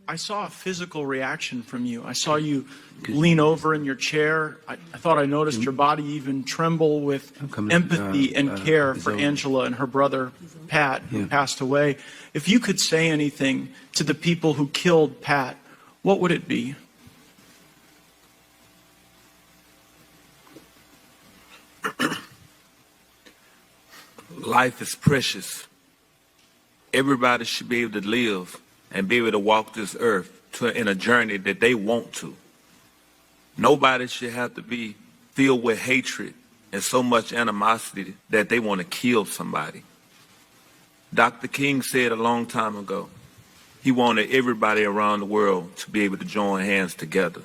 I saw a physical reaction from you. I saw you lean over in your chair. I thought I noticed your body even tremble with empathy and care for Angela and her brother, Pat, who passed away. If you could say anything to the people who killed Pat, what would it be? Life is precious. Everybody should be able to live and be able to walk this earth in a journey that they want to. Nobody should have to be filled with hatred and so much animosity that they want to kill somebody. Dr. King said a long time ago, he wanted everybody around the world to be able to join hands together.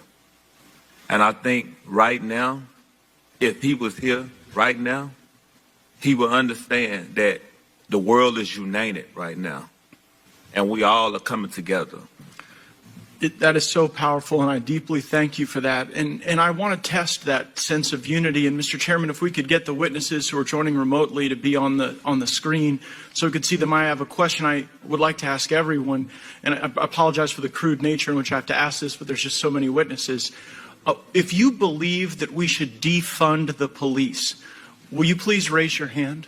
And I think right now, if he was here right now, he will understand that the world is united right now, and we all are coming together. That is so powerful, and I deeply thank you for that. And I want to test that sense of unity. And Mr. Chairman, if we could get the witnesses who are joining remotely to be on the screen so we could see them. I have a question I would like to ask everyone, and I apologize for the crude nature in which I have to ask this, but there's just so many witnesses. If you believe that we should defund the police, will you please raise your hand?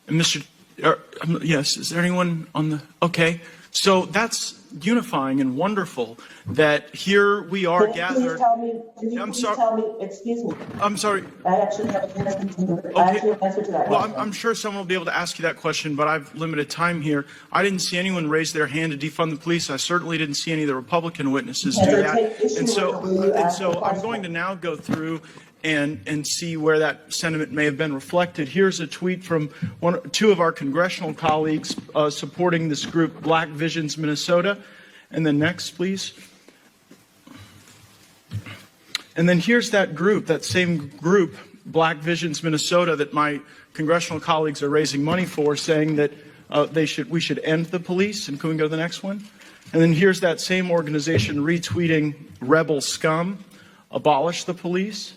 And yes, is there anyone on the, okay. So that's unifying and wonderful that here we are gathered. I'm sorry. Excuse me. I'm sorry. I actually have an answer to that. Well, I'm sure someone will be able to ask you that question, but I've limited time here. I didn't see anyone raise their hand to defund the police. I certainly didn't see any of the Republican witnesses do that. And so I'm going to now go through and see where that sentiment may have been reflected. Here's a tweet from two of our congressional colleagues supporting this group, Black Visions Minnesota. And then next, please. And then here's that group, that same group, Black Visions Minnesota, that my congressional colleagues are raising money for, saying that we should end the police. And can we go to the next one? And then here's that same organization retweeting rebel scum, abolish the police.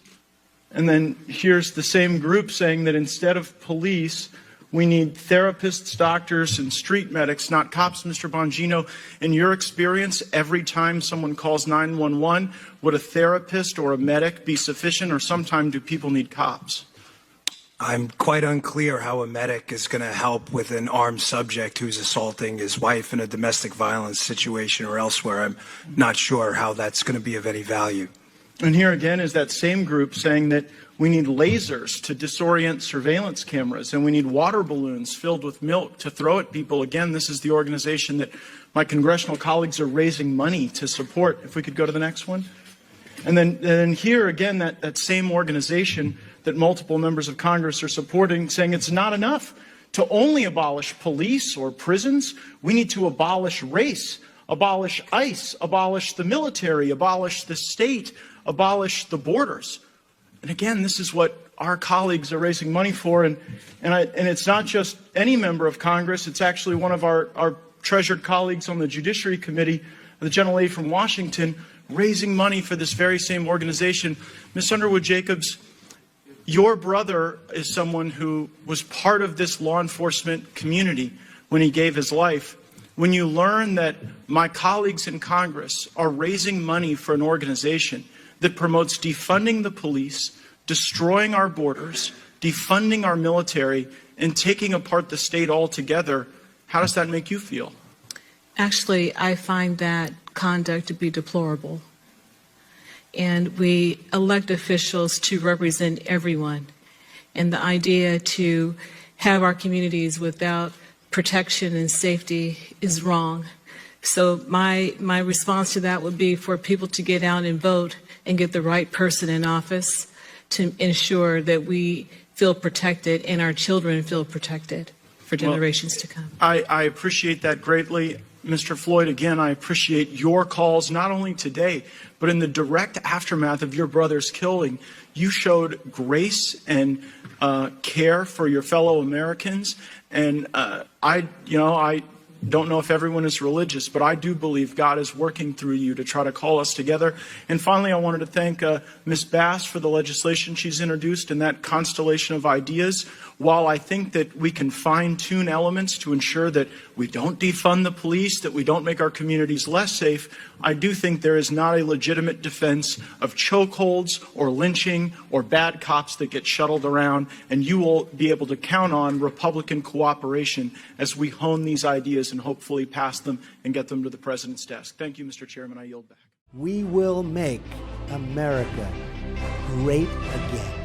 And then here's the same group saying that instead of police, we need therapists, doctors, and street medics, not cops. Mr. Bongino, in your experience, every time someone calls 911, would a therapist or a medic be sufficient, or sometime do people need cops? I'm quite unclear how a medic is going to help with an armed subject who's assaulting his wife in a domestic violence situation or elsewhere. I'm not sure how that's going to be of any value. And here again is that same group saying that we need lasers to disorient surveillance cameras, and we need water balloons filled with milk to throw at people. Again, this is the organization that my congressional colleagues are raising money to support. If we could go to the next one. And then here again, that same organization that multiple members of Congress are supporting, saying it's not enough to only abolish police or prisons. We need to abolish race, abolish ICE, abolish the military, abolish the state, abolish the borders. And again, this is what our colleagues are raising money for. And it's not just any member of Congress. It's actually one of our treasured colleagues on the Judiciary Committee, the gentlelady from Washington, raising money for this very same organization. Ms. Underwood-Jacobs, your brother is someone who was part of this law enforcement community when he gave his life. When you learn that my colleagues in Congress are raising money for an organization that promotes defunding the police, destroying our borders, defunding our military, and taking apart the state altogether, how does that make you feel? Actually, I find that conduct to be deplorable. And we elect officials to represent everyone. And the idea to have our communities without protection and safety is wrong. So my response to that would be for people to get out and vote and get the right person in office to ensure that we feel protected and our children feel protected for generations to come. I appreciate that greatly. Mr. Floyd, again, I appreciate your calls, not only today, but in the direct aftermath of your brother's killing. You showed grace and care for your fellow Americans. And I don't know if everyone is religious, but I do believe God is working through you to try to call us together. And finally, I wanted to thank Ms. Bass for the legislation she's introduced and that constellation of ideas. while I think that we can fine-tune elements to ensure that we don't defund the police, that we don't make our communities less safe, I do think there is not a legitimate defense of chokeholds or lynching or bad cops that get shuttled around, and you will be able to count on Republican cooperation as we hone these ideas and hopefully pass them and get them to the President's desk. Thank you, Mr. Chairman. I yield back. We will make America great again.